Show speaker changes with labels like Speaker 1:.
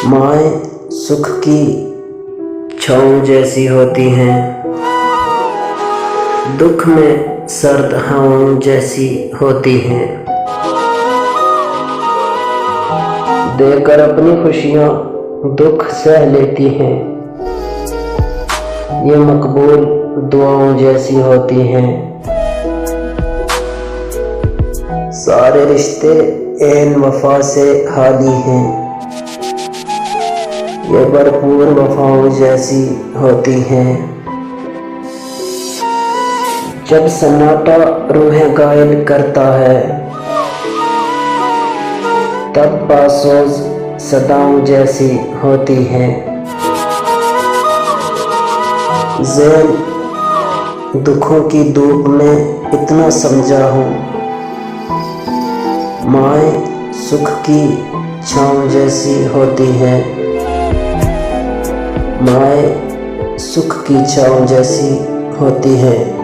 Speaker 1: माएँ सुख की छाँव जैसी होती हैं, दुख में सर्द हवाओं जैसी होती हैं। देकर अपनी खुशियाँ दुख सह लेती हैं, ये मकबूल दुआओं जैसी होती हैं। सारे रिश्ते ऐन वफा से खाली हैं, ये भरपूर वफाओं जैसी होती हैं। जब सन्नाटा रूहें घायल करता है, तब बासोज सदाओं जैसी होती हैं। ज़ैन दुखों की धूप में इतना समझा हूँ, माएँ सुख की छाँव जैसी होती हैं। माएँ सुख की छाँव जैसी होती हैं।